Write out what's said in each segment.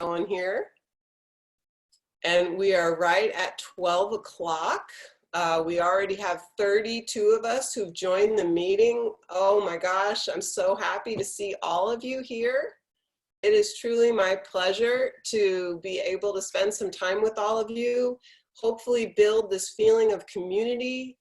Going here. And we are right at 12 o'clock. We already have 32 of us who've joined the meeting. Oh my gosh, I'm so happy to see all of you here. It is truly my pleasure to be able to spend some time with all of you, hopefully build this feeling of community,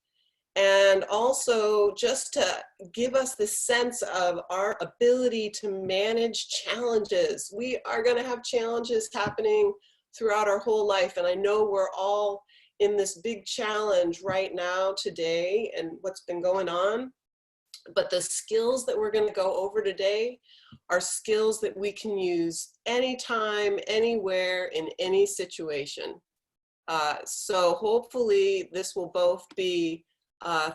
and also just to give us the sense of our ability to manage challenges. We are going to have challenges happening throughout our whole life, and I know we're all in this big challenge right now today and what's been going on. But the skills that we're going to go over today are skills that we can use anytime, anywhere, in any situation. So hopefully this will both be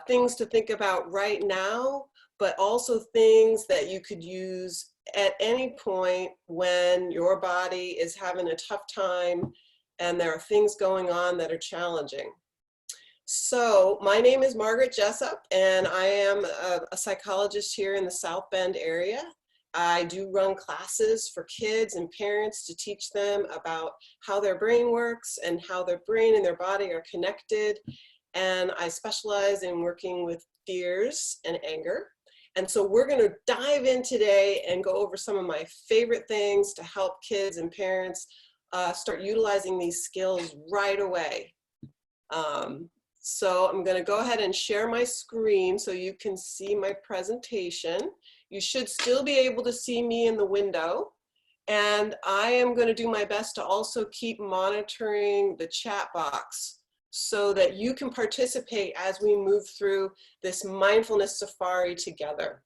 things to think about right now, but also things that you could use at any point when your body is having a tough time and there are things going on that are challenging. So my name is Margaret Jessup, and I am a psychologist here in the South Bend area. I do run classes for kids and parents to teach them about how their brain works and how their brain and their body are connected. And I specialize in working with fears and anger. And so we're going to dive in today and go over some of my favorite things to help kids and parents start utilizing these skills right away. So I'm going to go ahead and share my screen so you can see my presentation. You should still be able to see me in the window. And I am going to do my best to also keep monitoring the chat box so that you can participate as we move through this mindfulness safari together.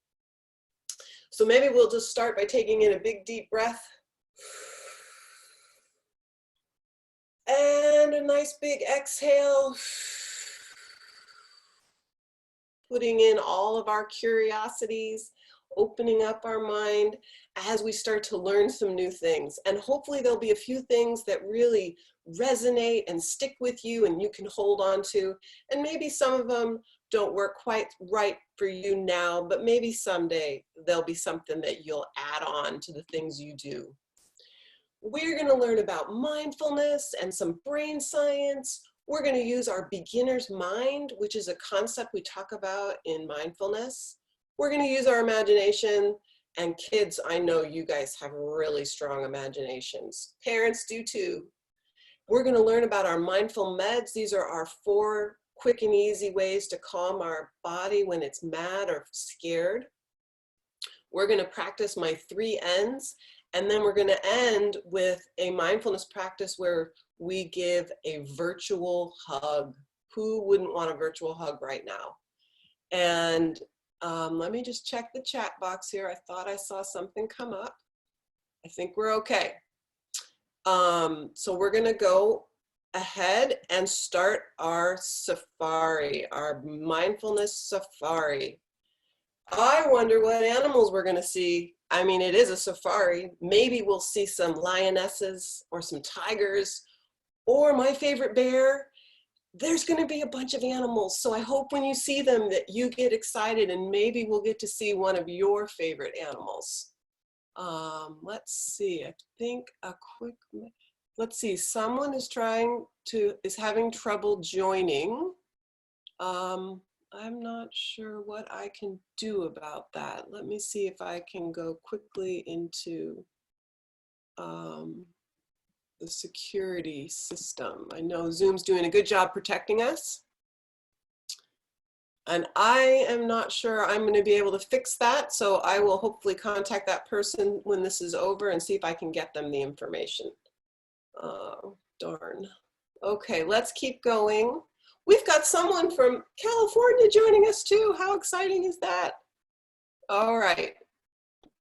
So maybe we'll just start by taking in a big deep breath. And a nice big exhale. Putting in all of our curiosities, opening up our mind as we start to learn some new things. And hopefully there'll be a few things that really resonate and stick with you and you can hold on to. And maybe some of them don't work quite right for you now, but maybe someday there'll be something that you'll add on to the things you do. We're going to learn about mindfulness and some brain science. We're going to use our beginner's mind, which is a concept we talk about in mindfulness. We're going to use our imagination, and kids, I know you guys have really strong imaginations. Parents do too. We're going to learn about our mindful meds. These are our 4 quick and easy ways to calm our body when it's mad or scared. We're going to practice my 3 N's, and then we're going to end with a mindfulness practice where we give a virtual hug. Who wouldn't want a virtual hug right now? And let me just check the chat box here. I thought I saw something come up. I think we're okay. So we're going to go ahead and start our safari, our mindfulness safari. I wonder what animals we're going to see. I mean, it is a safari. Maybe we'll see some lionesses or some tigers or my favorite bear. There's going to be a bunch of animals. So I hope when you see them that you get excited and maybe we'll get to see one of your favorite animals. Let's see, I think let's see, someone is having trouble joining. I'm not sure what I can do about that. Let me see if I can go quickly into the security system. I know Zoom's doing a good job protecting us. And I am not sure I'm going to be able to fix that. So I will hopefully contact that person when this is over and see if I can get them the information. Oh, darn. Okay, let's keep going. We've got someone from California joining us too. How exciting is that? All right,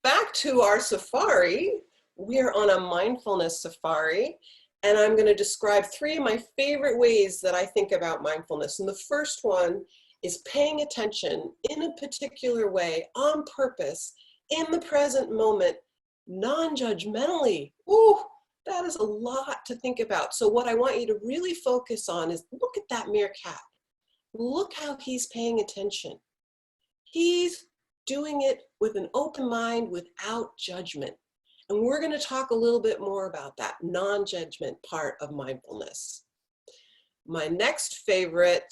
back to our safari. We're on a mindfulness safari, and I'm going to describe 3 of my favorite ways that I think about mindfulness. And the first one is paying attention in a particular way, on purpose, in the present moment, non-judgmentally. Ooh, that is a lot to think about. So what I want you to really focus on is look at that meerkat. Look how he's paying attention. He's doing it with an open mind without judgment. And we're going to talk a little bit more about that non-judgment part of mindfulness. My next favorite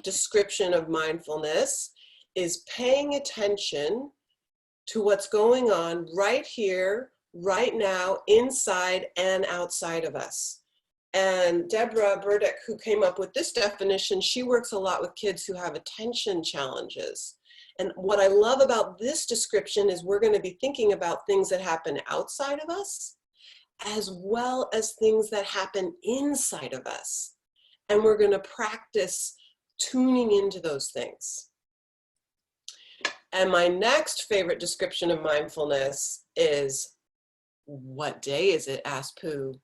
description of mindfulness is paying attention to what's going on right here, right now, inside and outside of us. And Deborah Burdick, who came up with this definition, she works a lot with kids who have attention challenges. And what I love about this description is we're going to be thinking about things that happen outside of us, as well as things that happen inside of us. And we're going to practice tuning into those things. And my next favorite description of mindfulness is, what day is it? Asked Pooh.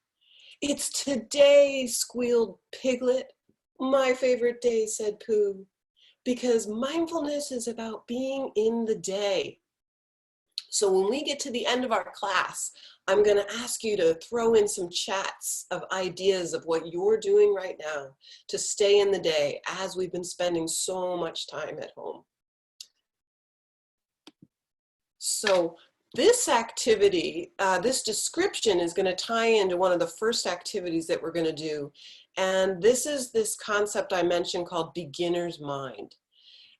It's today, squealed Piglet. My favorite day, said Pooh, because mindfulness is about being in the day. So when we get to the end of our class, I'm going to ask you to throw in some chats of ideas of what you're doing right now to stay in the day, as we've been spending so much time at home. So this activity, this description is going to tie into one of the first activities that we're going to do. And this is this concept I mentioned called beginner's mind.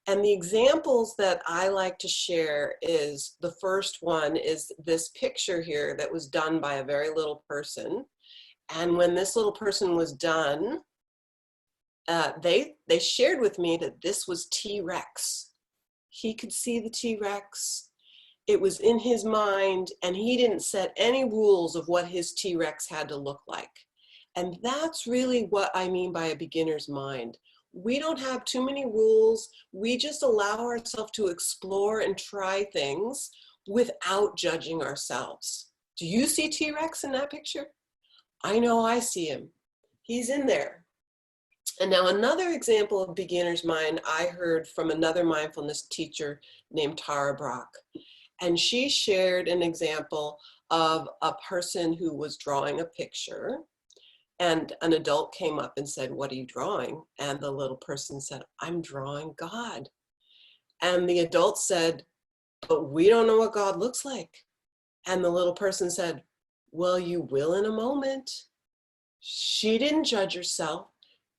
And the examples that I like to share is, the first one is this picture here that was done by a very little person. And when this little person was done, they shared with me that this was T-Rex. He could see the T-Rex. It was in his mind, and he didn't set any rules of what his T-Rex had to look like. And that's really what I mean by a beginner's mind. We don't have too many rules. We just allow ourselves to explore and try things without judging ourselves. Do you see T-Rex in that picture? I know I see him. He's in there. And now another example of beginner's mind I heard from another mindfulness teacher named Tara Brock. And she shared an example of a person who was drawing a picture, and an adult came up and said, "What are you drawing?" And the little person said, "I'm drawing God." And the adult said, "But we don't know what God looks like." And the little person said, "Well, you will in a moment." She didn't judge herself.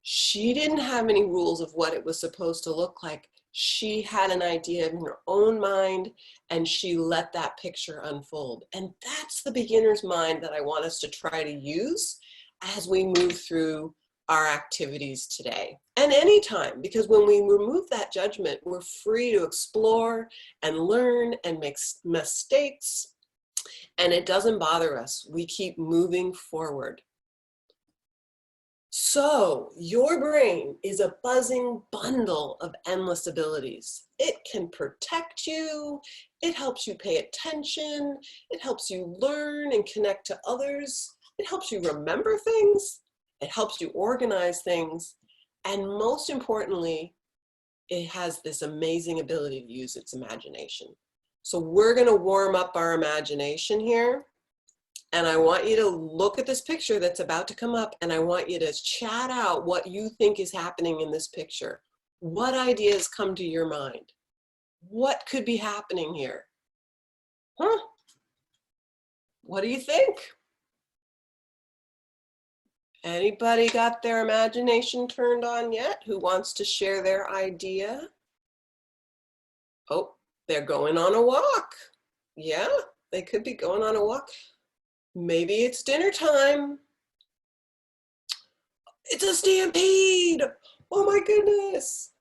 She didn't have any rules of what it was supposed to look like. She had an idea in her own mind, and she let that picture unfold. And that's the beginner's mind that I want us to try to use as we move through our activities today and anytime, because when we remove that judgment, we're free to explore and learn and make mistakes, and it doesn't bother us. We keep moving forward. So your brain is a buzzing bundle of endless abilities. It can protect you. It helps you pay attention. It helps you learn and connect to others. It helps you remember things. It helps you organize things. And most importantly, it has this amazing ability to use its imagination. So we're going to warm up our imagination here. And I want you to look at this picture that's about to come up, and I want you to chat out what you think is happening in this picture. What ideas come to your mind? What could be happening here? Huh? What do you think? Anybody got their imagination turned on yet? Who wants to share their idea? Oh, they're going on a walk. Yeah, they could be going on a walk. Maybe it's dinner time. It's a stampede. Oh my goodness.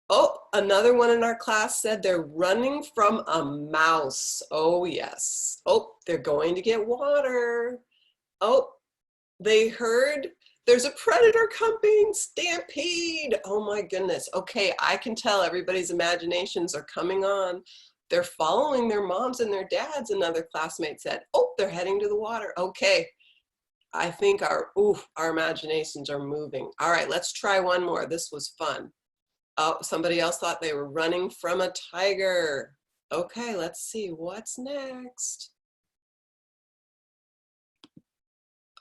Oh, another one in our class said they're running from a mouse. Oh yes. Oh, they're going to get water. Oh, they heard there's a predator coming. Stampede. Oh my goodness. Okay, I can tell everybody's imaginations are coming on. They're following their moms and their dads, another classmate said. Oh, they're heading to the water. Okay, I think our imaginations are moving. All right, let's try one more. This was fun. Oh, somebody else thought they were running from a tiger. Okay, let's see, what's next?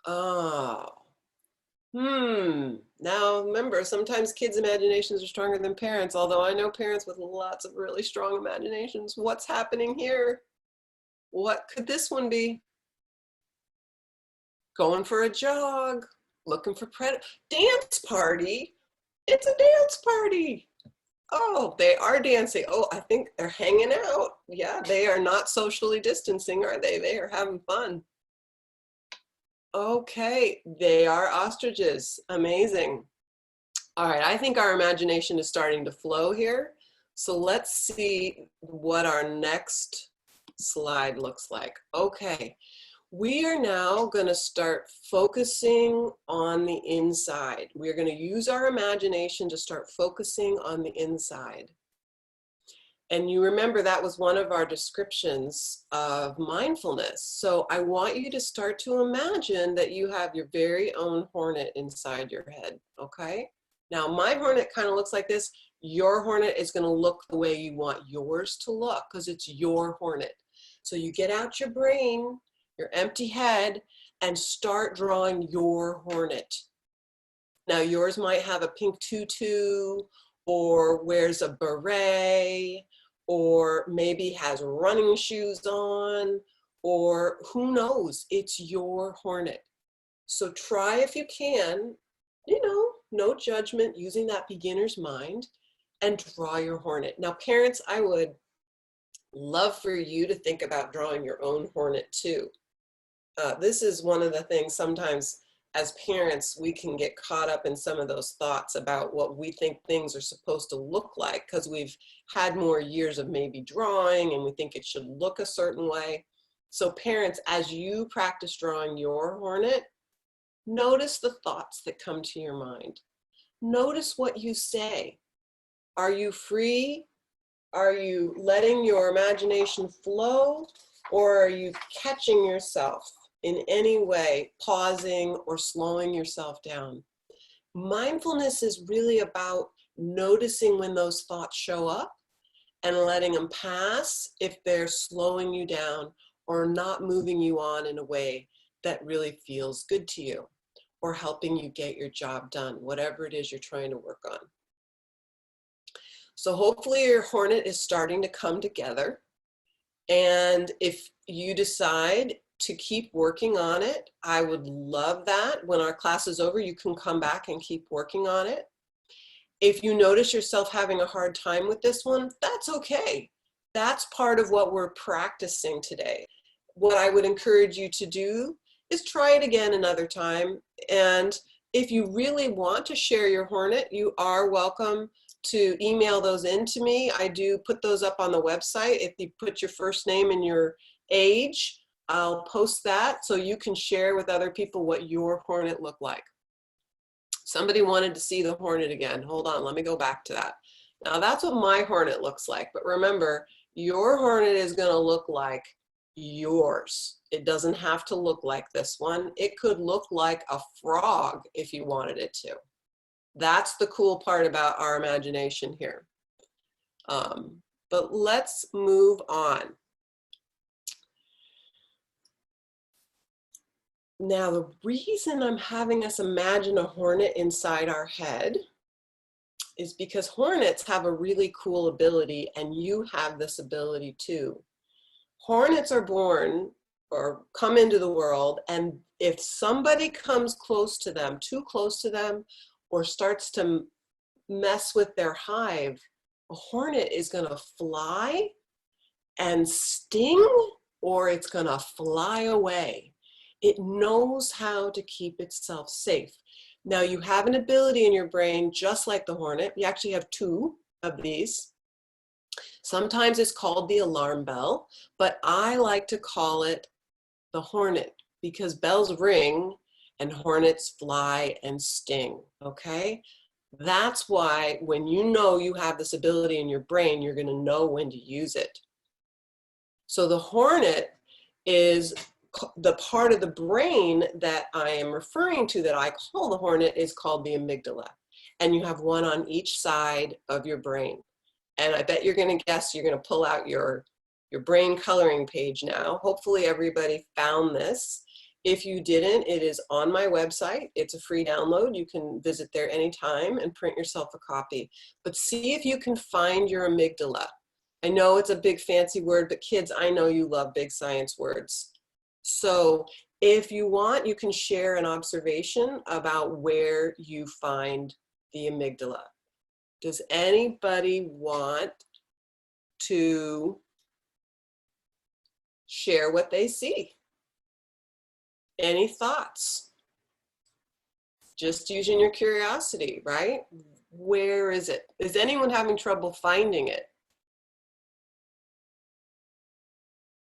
Oh, now remember, sometimes kids' imaginations are stronger than parents, although I know parents with lots of really strong imaginations. What's happening here? What could this one be? going for a jog, looking for dance party. It's a dance party. Oh, they are dancing. Oh, I think they're hanging out. Yeah, they are not socially distancing, are they? They are having fun. Okay, they are ostriches. Amazing. All right, I think our imagination is starting to flow here. So let's see what our next slide looks like. Okay, we are now going to start focusing on the inside. We're going to use our imagination to start focusing on the inside. And you remember that was one of our descriptions of mindfulness. So I want you to start to imagine that you have your very own hornet inside your head, okay? Now my hornet kind of looks like this. Your hornet is going to look the way you want yours to look because it's your hornet. So you get out your brain, your empty head, and start drawing your hornet. Now yours might have a pink tutu, or wears a beret, or maybe has running shoes on, or who knows, it's your hornet. So try if you can, you know, no judgment, using that beginner's mind, and draw your hornet. Now parents, I would love for you to think about drawing your own hornet too. This is one of the things sometimes as parents, we can get caught up in some of those thoughts about what we think things are supposed to look like because we've had more years of maybe drawing and we think it should look a certain way. So parents, as you practice drawing your hornet, notice the thoughts that come to your mind. Notice what you say. Are you free? Are you letting your imagination flow? Or are you catching yourself in any way, pausing or slowing yourself down? Mindfulness is really about noticing when those thoughts show up and letting them pass if they're slowing you down or not moving you on in a way that really feels good to you or helping you get your job done, whatever it is you're trying to work on. So hopefully your hornet is starting to come together. And if you decide to keep working on it, I would love that. When our class is over, you can come back and keep working on it. If you notice yourself having a hard time with this one, that's okay. That's part of what we're practicing today. What I would encourage you to do is try it again another time. And if you really want to share your hornet, you are welcome to email those in to me. I do put those up on the website. If you put your first name and your age, I'll post that so you can share with other people what your hornet looked like. Somebody wanted to see the hornet again. Hold on, let me go back to that. Now that's what my hornet looks like. But remember, your hornet is going to look like yours. It doesn't have to look like this one. It could look like a frog if you wanted it to. That's the cool part about our imagination here. But let's move on. Now, the reason I'm having us imagine a hornet inside our head is because hornets have a really cool ability, and you have this ability too. Hornets are born or come into the world, and if somebody comes close to them, too close to them, or starts to mess with their hive, a hornet is going to fly and sting, or it's going to fly away. It knows how to keep itself safe. Now you have an ability in your brain just like the hornet. You actually have two of these. Sometimes it's called the alarm bell, but I like to call it the hornet because bells ring and hornets fly and sting, okay? That's why when you know you have this ability in your brain, you're gonna know when to use it. So the hornet is the part of the brain that I am referring to that I call the hornet is called the amygdala. And you have one on each side of your brain. And I bet you're gonna guess, you're gonna pull out your brain coloring page now. Hopefully everybody found this. If you didn't, it is on my website. It's a free download. You can visit there anytime and print yourself a copy. But see if you can find your amygdala. I know it's a big fancy word, but kids, I know you love big science words. So If you want, you can share an observation about where you find the amygdala. Does anybody want to share what they see? Any thoughts? Just using your curiosity, right? Where is it? Is anyone having trouble finding it?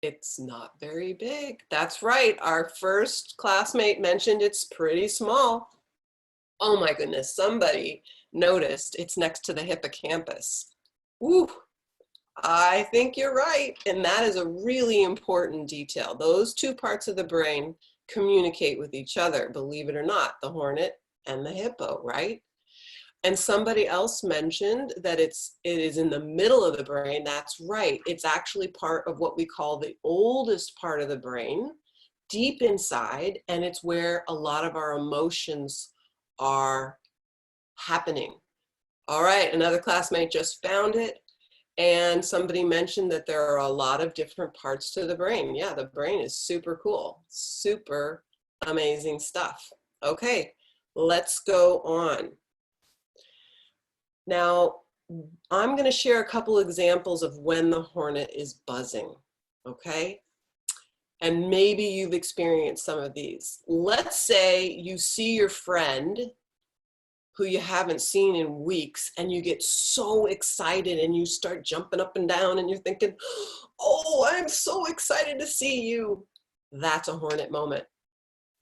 It's not very big. That's right. Our first classmate mentioned it's pretty small. Oh my goodness, somebody noticed it's next to the hippocampus. Woo, I think you're right. And that is a really important detail. Those two parts of the brain communicate with each other, believe it or not, the hornet and the hippo, right? And somebody else mentioned that it is in the middle of the brain. That's right. It's actually part of what we call the oldest part of the brain, deep inside, and it's where a lot of our emotions are happening. All right, another classmate just found it, and somebody mentioned that there are a lot of different parts to the brain. Yeah, the brain is super cool, super amazing stuff. Okay, let's go on. Now, I'm going to share a couple examples of when the hornet is buzzing, okay? And maybe you've experienced some of these. Let's say you see your friend who you haven't seen in weeks and you get so excited and you start jumping up and down and you're thinking, oh, I'm so excited to see you. That's a hornet moment.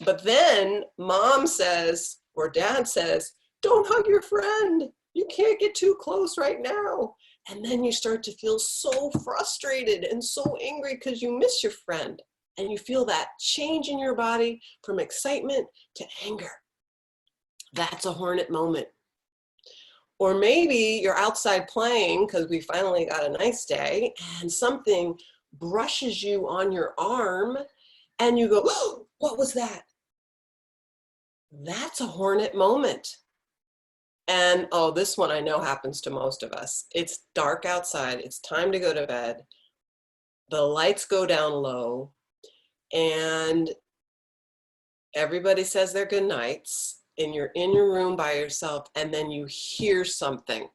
But then mom says, or dad says, don't hug your friend. You can't get too close right now. And then you start to feel so frustrated and so angry because you miss your friend. And you feel that change in your body from excitement to anger. That's a hornet moment. Or maybe you're outside playing because we finally got a nice day and something brushes you on your arm and you go, oh, what was that? That's a hornet moment. And oh, this one I know happens to most of us. It's dark outside. It's time to go to bed. The lights go down low and everybody says their good nights and you're in your room by yourself and then you hear something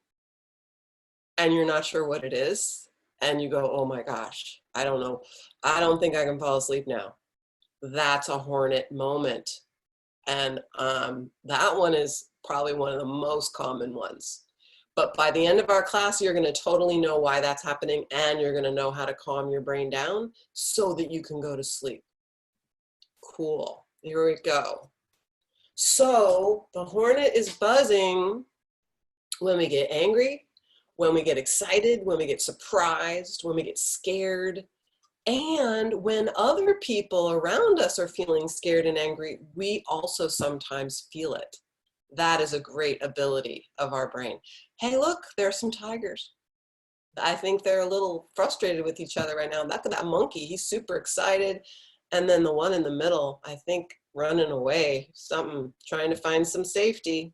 and you're not sure what it is. And you go, oh my gosh, I don't know. I don't think I can fall asleep now. That's a hornet moment. And that one is probably one of the most common ones. But by the end of our class, you're going to totally know why that's happening and you're going to know how to calm your brain down so that you can go to sleep. Cool. Here we go. So the hornet is buzzing when we get angry, when we get excited, when we get surprised, when we get scared, and when other people around us are feeling scared and angry, we also sometimes feel it. That is a great ability of our brain. Hey, look, there are some tigers. I think they're a little frustrated with each other right now. Look at that monkey, he's super excited. And then the one in the middle, I think running away, something, trying to find some safety.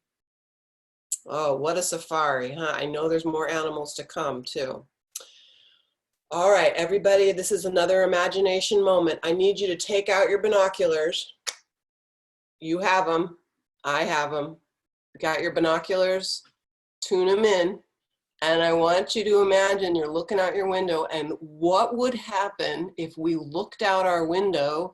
Oh, what a safari, huh? I know there's more animals to come too. All right, everybody, this is another imagination moment. I need you to take out your binoculars. You have them. I have them. Got your binoculars? Tune them in. And I want you to imagine you're looking out your window and what would happen if we looked out our window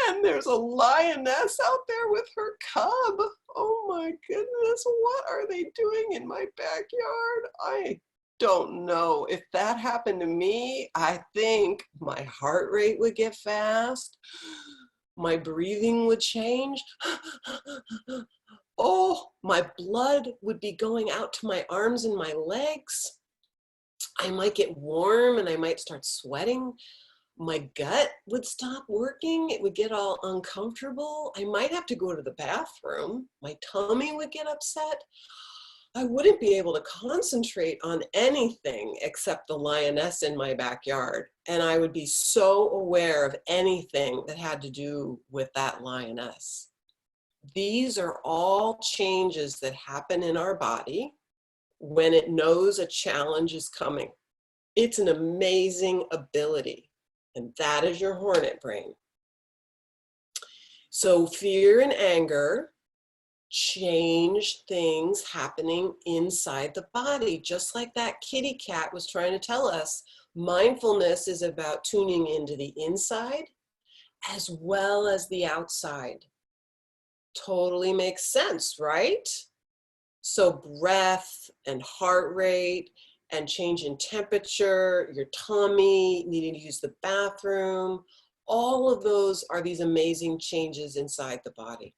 and there's a lioness out there with her cub. Oh my goodness, what are they doing in my backyard? I don't know. If that happened to me, I think my heart rate would get fast. My breathing would change. Oh, my blood would be going out to my arms and my legs. I might get warm and I might start sweating. My gut would stop working. It would get all uncomfortable. I might have to go to the bathroom. My tummy would get upset. I wouldn't be able to concentrate on anything except the lioness in my backyard. And I would be so aware of anything that had to do with that lioness. These are all changes that happen in our body when it knows a challenge is coming. It's an amazing ability, and that is your hornet brain. So fear and anger change things happening inside the body, just like that kitty cat was trying to tell us. Mindfulness is about tuning into the inside as well as the outside. Totally makes sense, right? So breath and heart rate and change in temperature, your tummy, needing to use the bathroom, all of those are these amazing changes inside the body.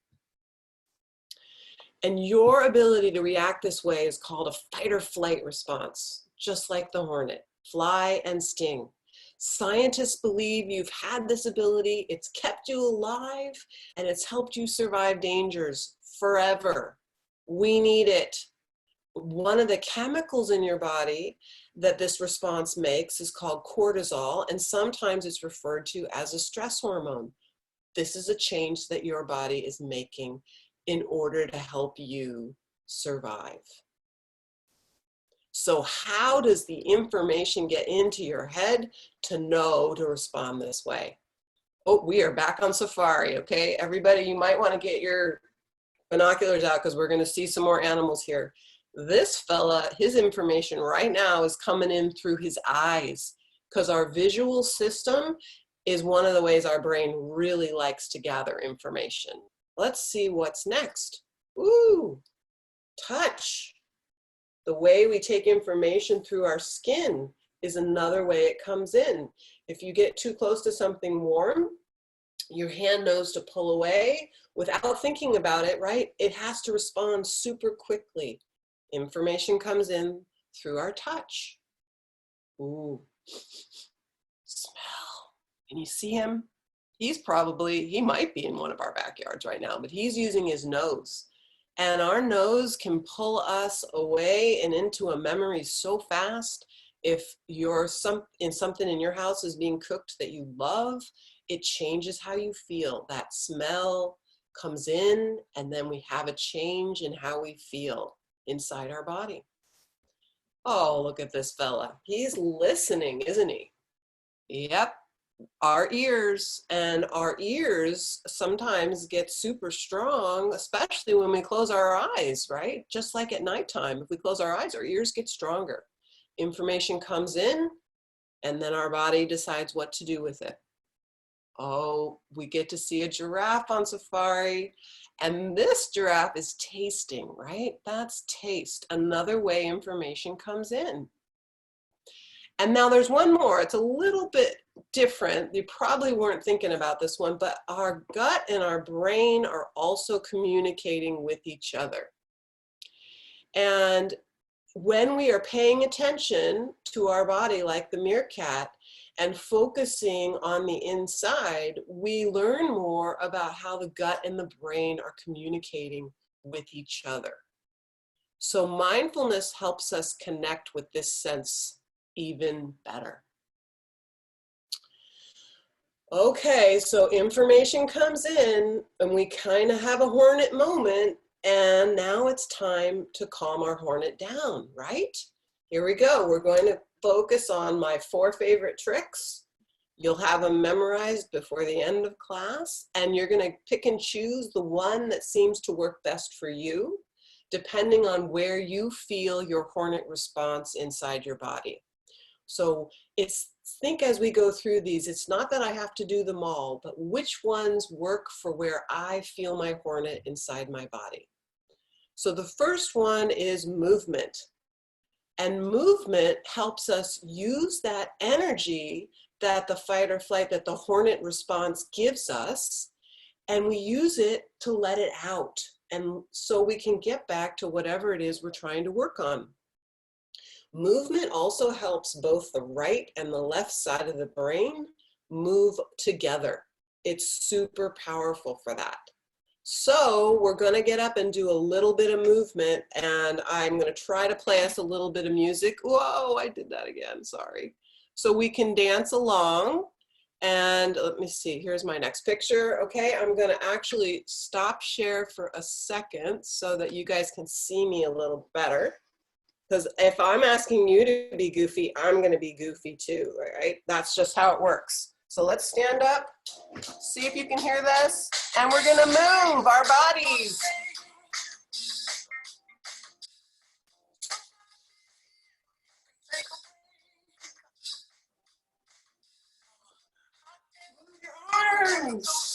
And your ability to react this way is called a fight or flight response, just like the hornet, fly and sting. Scientists believe you've had this ability, it's kept you alive, and it's helped you survive dangers forever. We need it. One of the chemicals in your body that this response makes is called cortisol, and sometimes it's referred to as a stress hormone. This is a change that your body is making in order to help you survive. So how does the information get into your head to know to respond this way? Oh, we are back on safari, okay? Everybody, you might want to get your binoculars out because we're going to see some more animals here. This fella, his information right now is coming in through his eyes because our visual system is one of the ways our brain really likes to gather information. Let's see what's next. Ooh, touch. The way we take information through our skin is another way it comes in. If you get too close to something warm, your hand knows to pull away without thinking about it, right? It has to respond super quickly. Information comes in through our touch. Ooh, smell. Can you see him? He might be in one of our backyards right now, but he's using his nose. And our nose can pull us away and into a memory so fast. If something in your house is being cooked that you love, it changes how you feel. That smell comes in, and then we have a change in how we feel inside our body. Oh, look at this fella. He's listening, isn't he? Yep. Our ears sometimes get super strong, especially when we close our eyes, right? Just like at nighttime, if we close our eyes, our ears get stronger. Information comes in, and then our body decides what to do with it. Oh, we get to see a giraffe on safari, and this giraffe is tasting, right? That's taste, another way information comes in. And now there's one more. It's a little bit different. You probably weren't thinking about this one, but our gut and our brain are also communicating with each other. And when we are paying attention to our body like the meerkat and focusing on the inside, we learn more about how the gut and the brain are communicating with each other. So mindfulness helps us connect with this sense even better. Okay, so information comes in and we kind of have a hornet moment, and now it's time to calm our hornet down, right? Here we go. We're going to focus on my 4 favorite tricks. You'll have them memorized before the end of class, and you're going to pick and choose the one that seems to work best for you, depending on where you feel your hornet response inside your body. So think as we go through these, it's not that I have to do them all, but which ones work for where I feel my hornet inside my body. So the first one is movement. And movement helps us use that energy that the fight or flight, that the hornet response gives us, and we use it to let it out. And so we can get back to whatever it is we're trying to work on. Movement also helps both the right and the left side of the brain move together. It's super powerful for that. So we're going to get up and do a little bit of movement, and I'm going to try to play us a little bit of music. Whoa, I did that again, sorry. So we can dance along, and let me see, here's my next picture. Okay, I'm going to actually stop share for a second so that you guys can see me a little better. Because if I'm asking you to be goofy, I'm going to be goofy too, right? That's just how it works. So let's stand up, see if you can hear this, and we're gonna move our bodies. Move your arms.